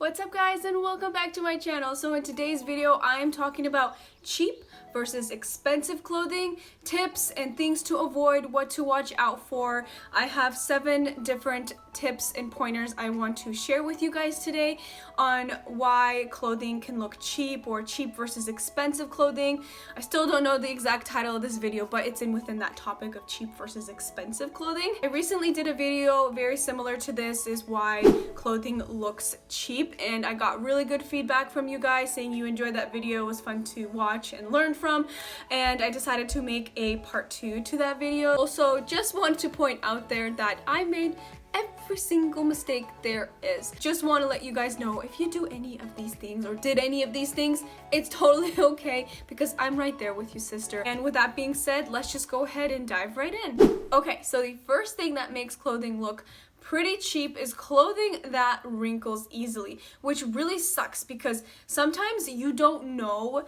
What's up guys, and welcome back to my channel. So in today's video I am talking about cheap versus expensive clothing, tips and things to avoid, what to watch out for. I have 7 different tips and pointers I want to share with you guys today on why clothing can look cheap or cheap versus expensive clothing. I still don't know the exact title of this video, but it's within that topic of cheap versus expensive clothing. I recently did a video very similar to this, is why clothing looks cheap, and I got really good feedback from you guys saying you enjoyed that video, it was fun to watch and learn from, and I decided to make a part 2 to that video. Also, just want to point out there that I made every single mistake there is. Just want to let you guys know, if you do any of these things or did any of these things, it's totally okay because I'm right there with you, sister. And with that being said, let's just go ahead and dive right in. Okay, so the first thing that makes clothing look pretty cheap is clothing that wrinkles easily, which really sucks because sometimes you don't know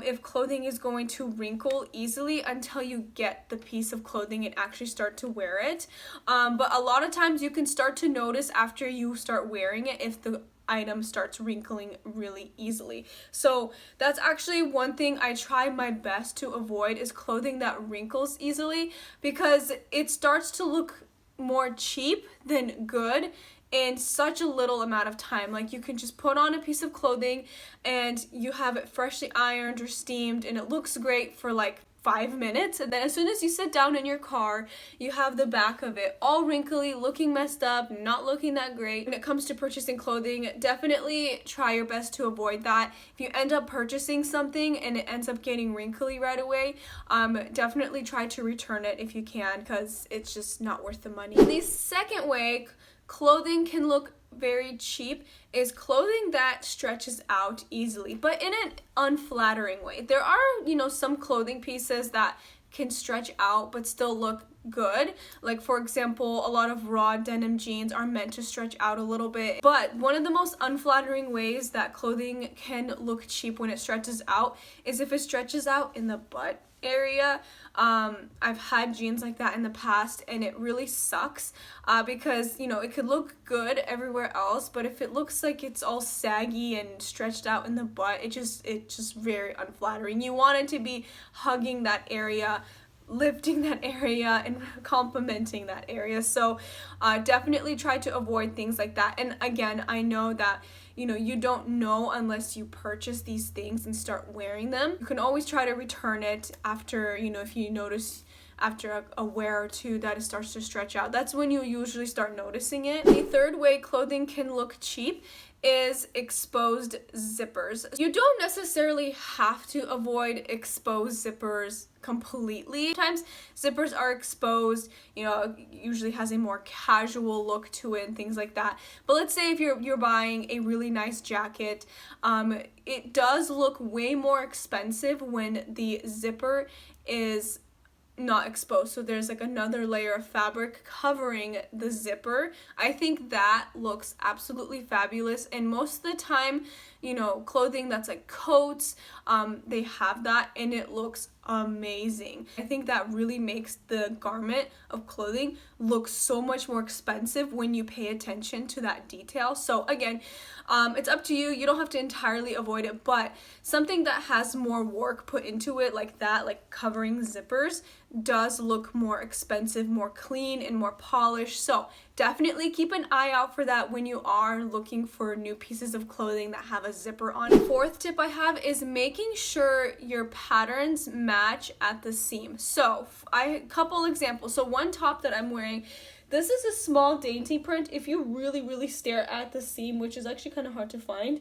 if clothing is going to wrinkle easily until you get the piece of clothing and actually start to wear it. But a lot of times you can start to notice after you start wearing it if the item starts wrinkling really easily. So that's actually one thing I try my best to avoid, is clothing that wrinkles easily, because it starts to look more cheap than good in such a little amount of time. Like, you can just put on a piece of clothing and you have it freshly ironed or steamed and it looks great for like 5 minutes, and then as soon as you sit down in your car, you have the back of it all wrinkly, looking messed up, not looking that great. When it comes to purchasing clothing, definitely try your best to avoid that. If you end up purchasing something and it ends up getting wrinkly right away, definitely try to return it if you can, because it's just not worth the money. And the second way clothing can look very cheap is clothing that stretches out easily, but in an unflattering way. There are, some clothing pieces that can stretch out but still look good. Like, for example, a lot of raw denim jeans are meant to stretch out a little bit. But one of the most unflattering ways that clothing can look cheap when it stretches out is if it stretches out in the butt area. I've had jeans like that in the past, and it really sucks because it could look good everywhere else, but if it looks like it's all saggy and stretched out in the butt, it's just very unflattering. You want it to be hugging that area, lifting that area, and complimenting that area. So definitely try to avoid things like that. And again, I know that you don't know unless you purchase these things and start wearing them. You can always try to return it after, if you notice after a wear or two that it starts to stretch out. That's when you usually start noticing it. The third way clothing can look cheap is exposed zippers. You don't necessarily have to avoid exposed zippers completely. Sometimes zippers are exposed, usually has a more casual look to it and things like that. But let's say if you're buying a really nice jacket, it does look way more expensive when the zipper is not exposed, so there's like another layer of fabric covering the zipper. I think that looks absolutely fabulous, and most of the time, clothing that's like coats, they have that and it looks amazing. I think that really makes the garment of clothing look so much more expensive when you pay attention to that detail. So again, it's up to you. You don't have to entirely avoid it, but something that has more work put into it like that, like covering zippers, does look more expensive, more clean, and more polished. So definitely keep an eye out for that when you are looking for new pieces of clothing that have a zipper on it. Fourth tip I have is making sure your patterns match at the seam. So a couple examples. So one top that I'm wearing, this is a small dainty print. If you really stare at the seam, which is actually kind of hard to find,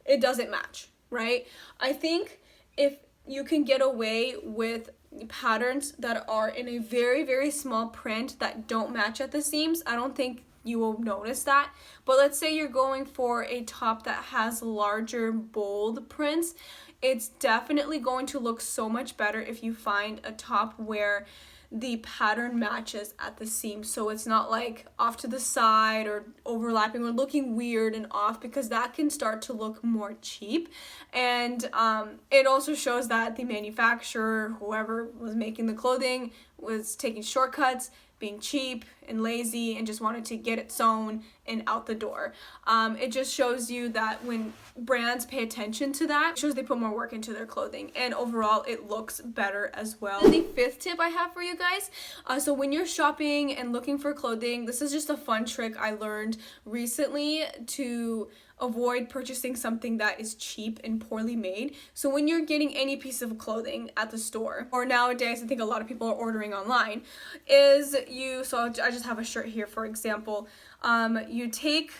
it doesn't match, right? I think if you can get away with patterns that are in a very small print that don't match at the seams, I don't think you will notice that. But let's say you're going for a top that has larger, bold prints, it's definitely going to look so much better if you find a top where the pattern matches at the seam, so it's not like off to the side or overlapping or looking weird and off, because that can start to look more cheap. And it also shows that the manufacturer, whoever was making the clothing, was taking shortcuts, being cheap and lazy, and just wanted to get it sewn and out the door. It just shows you that when brands pay attention to that, it shows they put more work into their clothing, and overall it looks better as well. And the fifth tip I have for you guys, so when you're shopping and looking for clothing, this is just a fun trick I learned recently to avoid purchasing something that is cheap and poorly made. So when you're getting any piece of clothing at the store, or nowadays I think a lot of people are ordering online, so I just have a shirt here for example, you take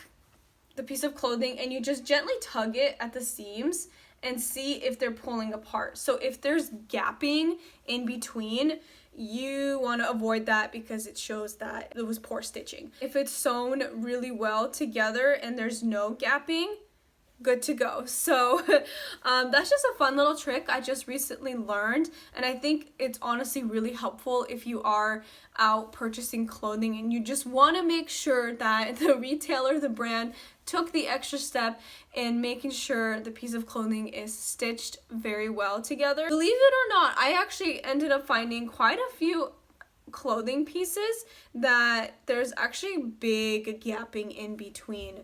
the piece of clothing and you just gently tug it at the seams and see if they're pulling apart. So if there's gapping in between, you want to avoid that because it shows that it was poor stitching. If it's sewn really well together and there's no gapping, good to go. So that's just a fun little trick I just recently learned, and I think it's honestly really helpful if you are out purchasing clothing and you just want to make sure that the retailer, the brand, took the extra step in making sure the piece of clothing is stitched very well together. Believe it or not, I actually ended up finding quite a few clothing pieces that there's actually big gapping in between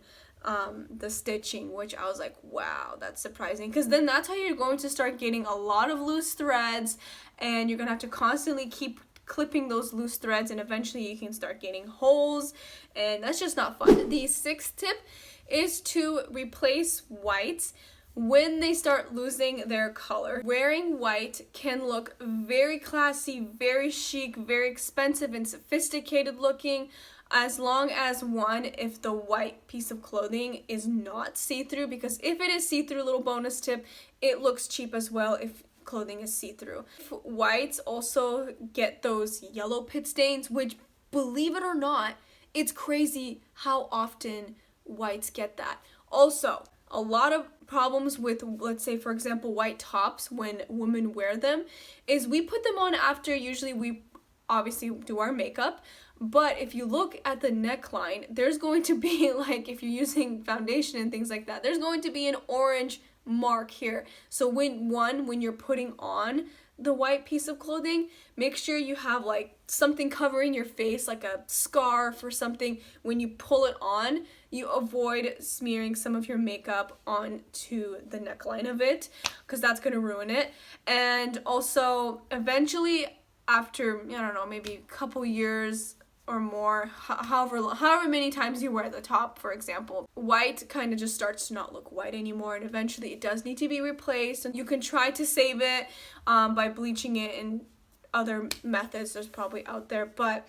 the stitching, which I was like, wow, that's surprising, because then that's how you're going to start getting a lot of loose threads, and you're gonna have to constantly keep clipping those loose threads, and eventually you can start getting holes, and that's just not fun. The sixth tip is to replace whites when they start losing their color. Wearing white can look very classy, very chic, very expensive and sophisticated looking, as long as if the white piece of clothing is not see-through, because if it is see-through, little bonus tip, it looks cheap as well if clothing is see-through. Whites also get those yellow pit stains, which, believe it or not, it's crazy how often whites get that. Also, a lot of problems with, let's say for example, white tops when women wear them is we put them on after usually we obviously do our makeup. But if you look at the neckline, there's going to be, like, if you're using foundation and things like that, there's going to be an orange mark here. So when you're putting on the white piece of clothing, make sure you have like something covering your face, like a scarf or something. When you pull it on, you avoid smearing some of your makeup onto the neckline of it, because that's going to ruin it. And also, eventually, after, I don't know, maybe a couple years or more, however many times you wear the top, for example, white kind of just starts to not look white anymore, and eventually it does need to be replaced. And you can try to save it by bleaching it, and other methods there's probably out there, but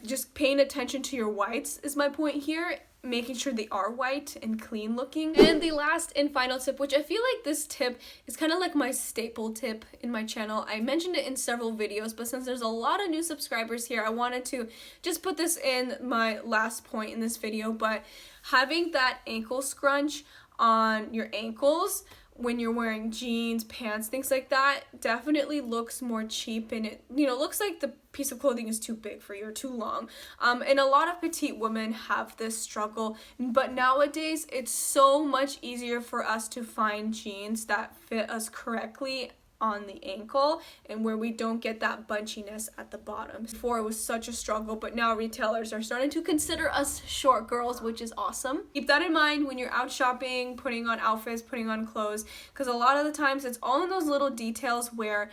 just paying attention to your whites is my point here, making sure they are white and clean looking. And the last and final tip, which I feel like this tip is kind of like my staple tip in my channel. I mentioned it in several videos, but since there's a lot of new subscribers here, I wanted to just put this in my last point in this video. But having that ankle scrunch on your ankles when you're wearing jeans, pants, things like that, definitely looks more cheap, and it, looks like the piece of clothing is too big for you or too long. And a lot of petite women have this struggle, but nowadays it's so much easier for us to find jeans that fit us correctly on the ankle and where we don't get that bunchiness at the bottom. Before it was such a struggle, but now retailers are starting to consider us short girls, which is awesome. Keep that in mind when you're out shopping, putting on outfits, putting on clothes, because a lot of the times it's all in those little details where,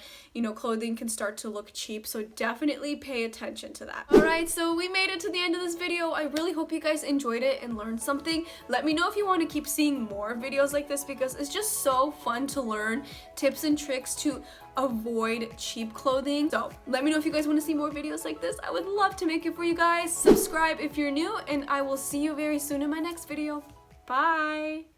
clothing can start to look cheap, so definitely pay attention to that. Alright, so we made it to the end of this video. I really hope you guys enjoyed it and learned something. Let me know if you want to keep seeing more videos like this, because it's just so fun to learn tips and tricks to avoid cheap clothing. So let me know if you guys want to see more videos like this. I would love to make it for you guys. Subscribe if you're new, and I will see you very soon in my next video. Bye!